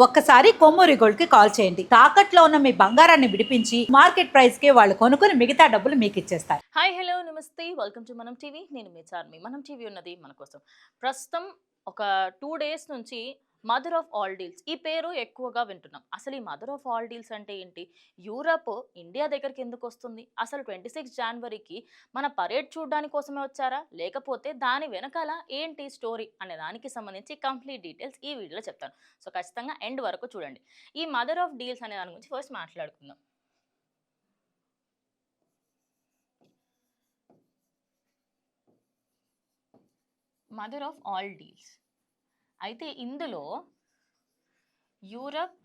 ఒక్కసారి కొమ్మూరి గోల్డ్ కి కాల్ చేయండి. తాకట్లో ఉన్న మీ బంగారాన్ని విడిపించి మార్కెట్ ప్రైస్ కి వాళ్ళు కొనుక్కుని మిగతా డబ్బులు మీకు ఇచ్చేస్తారు. హాయ్ హలో నమస్తే వెల్కమ్ టు మనం టీవీ. నేను మీ చార్మి. మనం టీవీ ఉన్నది మన కోసం. ప్రస్తుతం ఒక 2 డేస్ నుంచి మదర్ ఆఫ్ ఆల్ డీల్స్ ఈ పేరు ఎక్కువగా వింటున్నాం. అసలు ఈ మదర్ ఆఫ్ ఆల్ డీల్స్ అంటే ఏంటి? యూరప్ ఇండియా దగ్గరికి ఎందుకు వస్తుంది? అసలు 26 జనవరికి మన పరేడ్ చూడడానికి కోసమే వచ్చారా, లేకపోతే దాని వెనకాల ఏంటి స్టోరీ అనే దానికి సంబంధించి కంప్లీట్ డీటెయిల్స్ ఈ వీడియోలో చెప్తాను. సో ఖచ్చితంగా ఎండ్ వరకు చూడండి. ఈ మదర్ ఆఫ్ డీల్స్ అనే దాని గురించి ఫస్ట్ మాట్లాడుకుందాం. మదర్ ఆఫ్ ఆల్ డీల్స్ అయితే ఇందులో యూరప్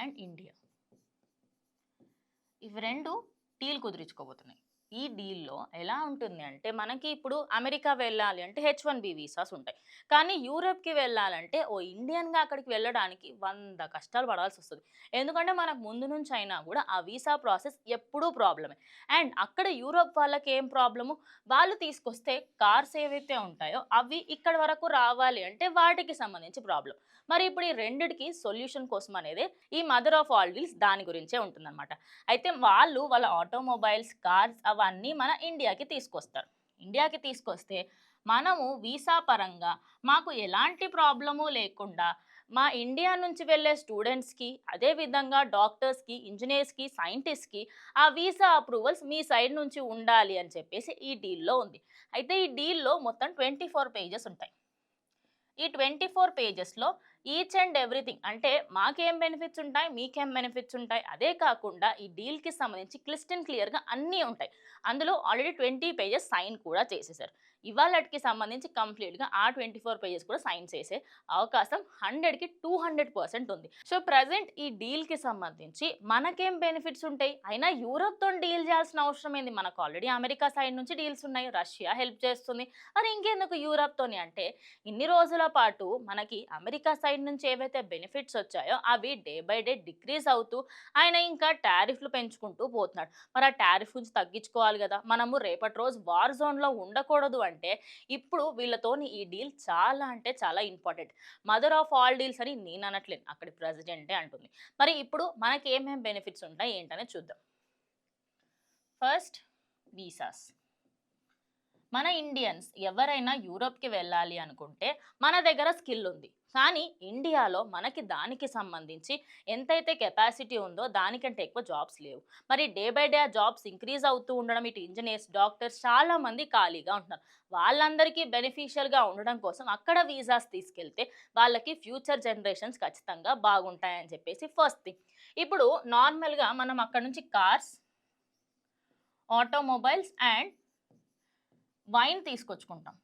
అండ్ ఇండియా ఇవి రెండు డీల్ కుదిరించుకోబోతున్నాయి. ఈ డీల్లో ఎలా ఉంటుంది అంటే, మనకి ఇప్పుడు అమెరికా వెళ్ళాలి అంటే H1B వీసాస్ ఉంటాయి. కానీ యూరప్కి వెళ్ళాలంటే ఓ ఇండియన్గా అక్కడికి వెళ్ళడానికి 100 కష్టాలు పడాల్సి వస్తుంది. ఎందుకంటే మనకు ముందు నుంచి అయినా కూడా ఆ వీసా ప్రాసెస్ ఎప్పుడూ ప్రాబ్లమే. అండ్ అక్కడ యూరప్ వాళ్ళకి ఏం ప్రాబ్లము, వాళ్ళు తీసుకొస్తే కార్స్ ఏవైతే ఉంటాయో అవి ఇక్కడ వరకు రావాలి అంటే వాటికి సంబంధించి ప్రాబ్లం. మరి ఇప్పుడు ఈ రెండిటికి సొల్యూషన్ కోసం అనేది ఈ మదర్ ఆఫ్ ఆల్ డీల్స్ దాని గురించే ఉంటుందన్నమాట. అయితే వాళ్ళ ఆటోమొబైల్స్, కార్స్ అవన్నీ మన ఇండియాకి తీసుకొస్తారు. ఇండియాకి తీసుకొస్తే మనము వీసా పరంగా మాకు ఎలాంటి ప్రాబ్లము లేకుండా మా ఇండియా నుంచి వెళ్ళే స్టూడెంట్స్కి, అదేవిధంగా డాక్టర్స్కి, ఇంజనీర్స్కి, సైంటిస్ట్కి ఆ వీసా అప్రూవల్స్ మీ సైడ్ నుంచి ఉండాలి అని చెప్పేసి ఈ డీల్లో ఉంది. అయితే ఈ డీల్లో మొత్తం 24 పేజెస్ ఉంటాయి. ఈ 24 పేజెస్లో ఈచ్ అండ్ ఎవ్రీథింగ్ అంటే మాకేం బెనిఫిట్స్ ఉంటాయి, మీకేం బెనిఫిట్స్ ఉంటాయి, అదే కాకుండా ఈ డీల్కి సంబంధించి క్లియర్గా అన్నీ ఉంటాయి. అందులో ఆల్రెడీ 20 పేజెస్ సైన్ కూడా చేసేసారు. ఇవాళకి సంబంధించి కంప్లీట్గా ఆ 24 పేజెస్ కూడా సైన్ చేసే అవకాశం 100కి 200% ఉంది. సో ప్రజెంట్ ఈ డీల్కి సంబంధించి మనకేం బెనిఫిట్స్ ఉంటాయి, అయినా యూరప్తో డీల్ చేయాల్సిన అవసరం ఏంది? మనకు ఆల్రెడీ అమెరికా సైడ్ నుంచి డీల్స్ ఉన్నాయి, రష్యా హెల్ప్ చేస్తుంది, మరి ఇంకెందుకు యూరప్తోని అంటే, ఇన్ని రోజుల పాటు మనకి అమెరికా సైడ్ నుంచి ఏవైతే బెనిఫిట్స్ వచ్చాయో అవి డే బై డే డిక్రీజ్ అవుతూ ఆయన ఇంకా టారిఫ్లు పెంచుకుంటూ పోతున్నాడు. మరి ఆ టారిఫ్ నుంచి తగ్గించుకోవాలి కదా, మనము రేపటి రోజు వార్ జోన్లో ఉండకూడదు అంటే ఇప్పుడు వీళ్ళతోని ఈ డీల్ చాలా అంటే చాలా important. Mother of all deals అని నేను అనట్లేదు, అక్కడి ప్రెసిడెంటే అంటుంది. మరి ఇప్పుడు మనకి ఏమేం బెనిఫిట్స్ ఉంటాయి ఏంటనే చూద్దాం. First, visas. మన ఇండియన్స్ ఎవరైనా యూరోప్కి వెళ్ళాలి అనుకుంటే మన దగ్గర స్కిల్ ఉంది, కానీ ఇండియాలో మనకి దానికి సంబంధించి ఎంతైతే కెపాసిటీ ఉందో దానికంటే ఎక్కువ జాబ్స్ లేవు. మరి డే బై డే ఆ జాబ్స్ ఇంక్రీజ్ అవుతూ ఉండడం, ఇటు ఇంజనీర్స్, డాక్టర్స్ చాలామంది ఖాళీగా ఉంటున్నారు. వాళ్ళందరికీ బెనిఫిషియల్గా ఉండడం కోసం అక్కడ వీసాస్ తీసుకెళ్తే వాళ్ళకి ఫ్యూచర్ జనరేషన్స్ ఖచ్చితంగా బాగుంటాయని చెప్పేసి ఫస్ట్ థింగ్. ఇప్పుడు నార్మల్గా మనం అక్కడ నుంచి కార్స్, ఆటోమొబైల్స్ అండ్ వైన్ తీసుకొచ్చుకుంటాం.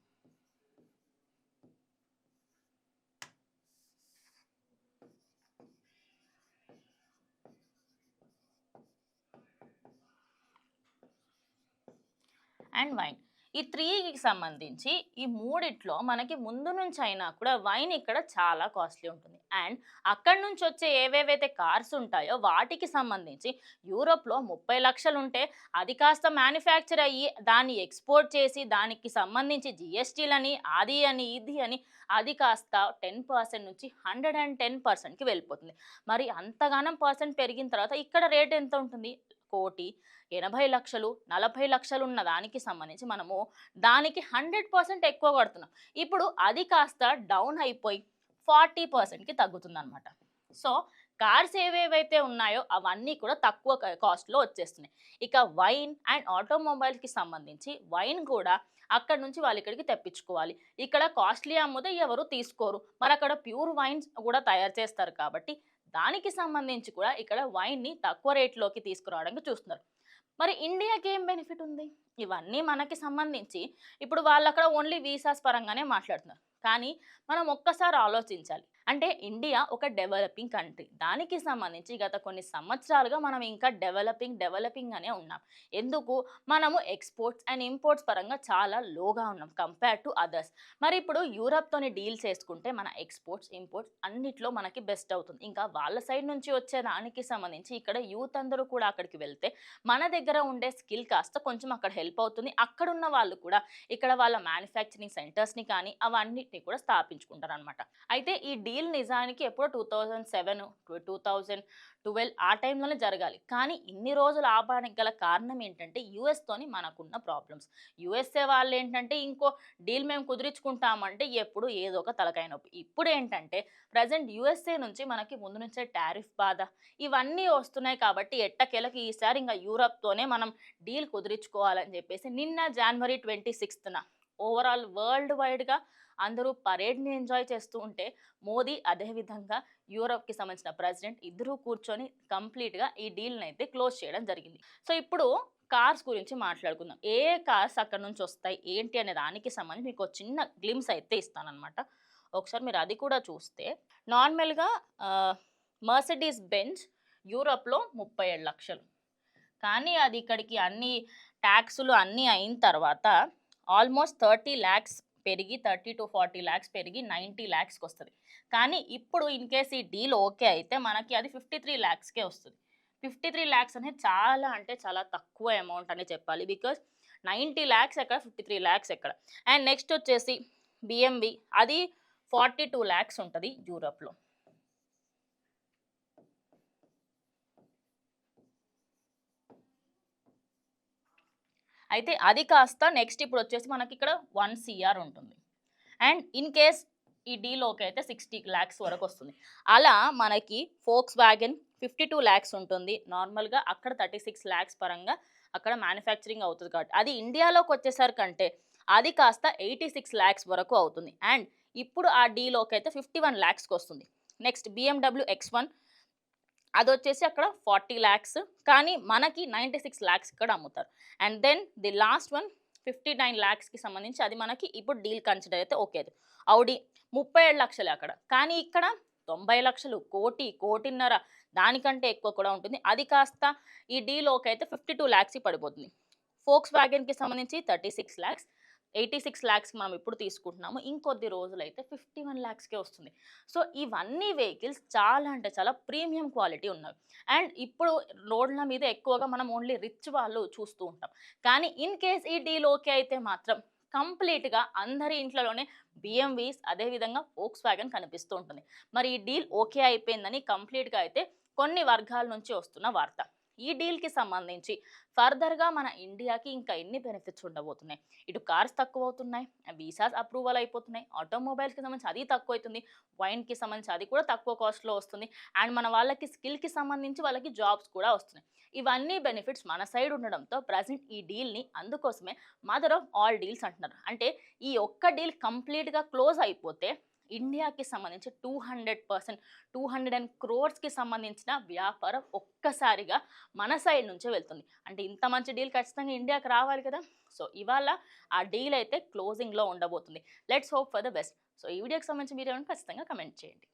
అండ్ వైన్, ఈ 3కి సంబంధించి ఈ మూడిట్లో మనకి ముందు నుంచి అయినా కూడా వైన్ ఇక్కడ చాలా కాస్ట్లీ ఉంటుంది. అండ్ అక్కడి నుంచి వచ్చే ఏవేవైతే కార్స్ ఉంటాయో వాటికి సంబంధించి యూరోప్లో 30 లక్షలు ఉంటే అది కాస్త మ్యానుఫ్యాక్చర్ అయ్యి దాన్ని ఎక్స్పోర్ట్ చేసి దానికి సంబంధించి జిఎస్టీలని అది అని ఇది అని అది కాస్త 10% నుంచి 110%కి వెళ్ళిపోతుంది. మరి అంతగానం పర్సెంట్ పెరిగిన తర్వాత ఇక్కడ రేట్ ఎంత ఉంటుంది? 1,80,00,000, 40 లక్షలు ఉన్న దానికి సంబంధించి మనము దానికి 100% ఎక్కువ కడుతున్నాం. ఇప్పుడు అది కాస్త డౌన్ అయిపోయి 40%కి తగ్గుతుంది అనమాట. సో కార్స్ ఏవేవైతే ఉన్నాయో అవన్నీ కూడా తక్కువ కాస్ట్లో వచ్చేస్తున్నాయి. ఇక వైన్ అండ్ ఆటోమొబైల్స్కి సంబంధించి వైన్ కూడా అక్కడ నుంచి వాళ్ళు ఇక్కడికి తెప్పించుకోవాలి. ఇక్కడ కాస్ట్లీ అమ్ముతే ఎవరు తీసుకోరు, మరి అక్కడ ప్యూర్ వైన్స్ కూడా తయారు చేస్తారు కాబట్టి దానికి సంబంధించి కూడా ఇక్కడ వైన్ని తక్కువ రేట్లోకి తీసుకురావడానికి చూస్తున్నారు. మరి ఇండియాకి ఏం బెనిఫిట్ ఉంది? ఇవన్నీ మనకి సంబంధించి ఇప్పుడు వాళ్ళు అక్కడ ఓన్లీ వీసాస్ పరంగానే మాట్లాడుతున్నారు. కానీ మనం ఒక్కసారి ఆలోచించాలి, అంటే ఇండియా ఒక డెవలపింగ్ కంట్రీ. దానికి సంబంధించి గత కొన్ని సంవత్సరాలుగా మనం ఇంకా డెవలపింగ్ అనే ఉన్నాం. ఎందుకు? మనము ఎక్స్‌పోర్ట్స్ అండ్ ఇంపోర్ట్స్ పరంగా చాలా లోగా ఉన్నాం కంపేర్ టు అదర్స్. మరి ఇప్పుడు యూరప్‌తోని డీల్ చేసుకుంటే మన ఎక్స్‌పోర్ట్స్, ఇంపోర్ట్స్ అన్నిట్లో మనకి బెస్ట్ అవుతుంది. ఇంకా వాళ్ళ సైడ్ నుంచి వచ్చే దానికి సంబంధించి ఇక్కడ యూత్ అందరూ కూడా అక్కడికి వెళ్తే మన దగ్గర ఉండే స్కిల్ కాస్త కొంచెం అక్కడ హెల్ప్ అవుతుంది. అక్కడున్న వాళ్ళు కూడా ఇక్కడ వాళ్ళ మ్యానుఫ్యాక్చరింగ్ సెంటర్స్‌ని కానీ అవన్నిటిని కూడా స్థాపించుకుంటారనమాట. అయితే ఈ డీల్ నిజానికి ఎప్పుడో 2007, 2012 ఆ టైంలోనే జరగాలి. కానీ ఇన్ని రోజులు ఆపడానికి గల కారణం ఏంటంటే యూఎస్‌తోని మనకున్న ప్రాబ్లమ్స్. యూఎస్ఏ వాళ్ళేంటంటే ఇంకో డీల్ మేము కుదుర్చుకుంటామంటే ఎప్పుడు ఏదో ఒక తలకాయ నొప్పి. ఇప్పుడేంటంటే ప్రెజెంట్ యూఎస్ఏ నుంచి మనకి ముందు నుంచే టారిఫ్ బాధ ఇవన్నీ వస్తున్నాయి కాబట్టి ఎట్టకేలకి ఈసారి ఇంక యూరప్‌తోనే మనం డీల్ కుదుర్చుకోవాలని చెప్పేసి నిన్న జనవరి 26న ఓవరాల్ వరల్డ్ వైడ్‌గా అందరూ పరేడ్‌ని ఎంజాయ్ చేస్తూ ఉంటే మోదీ అదేవిధంగా యూరప్‌కి సంబంధించిన ప్రెసిడెంట్ ఇద్దరూ కూర్చొని కంప్లీట్‌గా ఈ డీల్‌నైతే క్లోజ్ చేయడం జరిగింది. సో ఇప్పుడు కార్స్ గురించి మాట్లాడుకుందాం. ఏ ఏ కార్స్ అక్కడి నుంచి వస్తాయి, ఏంటి అనే దానికి సంబంధించి మీకు ఒక చిన్న గ్లింప్స్ అయితే ఇస్తాననమాట. ఒకసారి మీరు అది కూడా చూస్తే నార్మల్‌గా మర్సిడీస్ బెంజ్ యూరప్‌లో 37,00,000. కానీ అది ఇక్కడికి అన్ని ట్యాక్సులు అన్నీ అయిన తర్వాత ఆల్మోస్ట్ 30,00,000 పెరిగి 30-40 లాక్స్ పెరిగి 90,00,000కి వస్తది. కానీ ఇప్పుడు ఇన్ కేస్ ఈ డీల్ ఓకే అయితే మనకి అది 53,00,000కే వస్తది. 53,00,000 అనేది చాలా అంటే చాలా తక్కువ అమౌంట్ అనే చెప్పాలి. బికాజ్ 90,00,000 ఎక్కడ, 53,00,000 ఎక్కడ. అండ్ నెక్స్ట్ వచ్చేసి బిఎంవి అది 42,00,000 ఉంటది యూరప్‌లో. అయితే అది కాస్త నెక్స్ట్ ఇప్పుడు వచ్చేసి మనకి ఇక్కడ 1 సీఆర్ ఉంటుంది. అండ్ ఇన్ కేస్ ఈ డీల్ ఓకే అయితే 60,00,000 వరకు వస్తుంది. అలా మనకి ఫోక్స్ వ్యాగన్ 52,00,000 ఉంటుంది. నార్మల్‌గా అక్కడ 36,00,000 పరంగా అక్కడ మ్యానుఫ్యాక్చరింగ్ అవుతది కాబట్టి. అది ఇండియాలోకి వచ్చేసరికంటే అది కాస్త 86,00,000 వరకు అవుతుంది. అండ్ ఇప్పుడు ఆ డీల్ ఓకే అయితే 51,00,000కి వస్తుంది. నెక్స్ట్ BMW X1 అదొచ్చేసి అక్కడ 40,00,000 కానీ మనకి 96,00,000 ఇక్కడ అమ్ముతారు. And then the last one 59,00,000కి సంబంధించి అది మనకి ఇప్పుడు డీల్ కన్సిడర్ అయితే ఓకే. ఔడి 37,00,000 అక్కడ. కానీ ఇక్కడ 90,00,000, కోటి, కోటిన్నర దానికంటే ఎక్కువ కూడా ఉంటుంది. అది కాస్త ఈ డీల్ ఓకే అయితే 52,00,000కి పడిపోతుంది. ఫోక్స్ వ్యాగన్‌కి సంబంధించి 36,00,000, 86,00,000కి మనం ఇప్పుడు తీసుకుంటున్నాము. ఇంకొద్ది రోజులైతే 51,00,000కే వస్తుంది. సో ఇవన్నీ వెహికల్స్ చాలా అంటే చాలా ప్రీమియం క్వాలిటీ ఉన్నవి. అండ్ ఇప్పుడు రోడ్ల మీద ఎక్కువగా మనం ఓన్లీ రిచ్ వాళ్ళు చూస్తూ ఉంటాం. కానీ ఇన్ కేస్ ఈ డీల్ ఓకే అయితే మాత్రం కంప్లీట్‌గా అందరి ఇంట్లలోనే బిఎంవీస్ అదేవిధంగా ఫోక్స్ వ్యాగన్ కనిపిస్తూ ఉంటుంది. మరి ఈ డీల్ ఓకే అయిపోయిందని కంప్లీట్‌గా అయితే కొన్ని వర్గాల నుంచి వస్తున్న వార్త. ఈ డీల్‌కి సంబంధించి ఫర్దర్‌గా మన ఇండియాకి ఇంకా ఎన్ని బెనిఫిట్స్ ఉండబోతున్నాయి. ఇటు కార్స్ తక్కువవుతున్నాయి, వీసాస్ అప్రూవల్ అయిపోతున్నాయి, ఆటోమొబైల్స్‌కి సంబంధించి అది తక్కువైతుంది, వైన్‌కి సంబంధించి అది కూడా తక్కువ కాస్ట్‌లో వస్తుంది. అండ్ మన వాళ్ళకి స్కిల్‌కి సంబంధించి వాళ్ళకి జాబ్స్ కూడా వస్తున్నాయి. ఇవన్నీ బెనిఫిట్స్ మన సైడ్ ఉండడంతో ప్రెజెంట్ ఈ డీల్‌ని అందుకోసమే మదర్ ఆఫ్ ఆల్ డీల్స్ అంటున్నారు. అంటే ఈ ఒక్క డీల్ కంప్లీట్‌గా క్లోజ్ అయిపోతే ఇండియాకి సంబంధించి 200% 200 క్రోర్స్‌కి సంబంధించిన వ్యాపారం ఒక్కసారిగా మన సైడ్ నుంచే వెళ్తుంది. అంటే ఇంత మంచి డీల్ ఖచ్చితంగా ఇండియాకి రావాలి కదా! సో ఇవాళ ఆ డీల్ అయితే క్లోజింగ్‌లో ఉండబోతుంది. Let's hope for the best. So ఈ వీడియోకి సంబంధించి మీరేమన్నా ఖచ్చితంగా కమెంట్ చేయండి.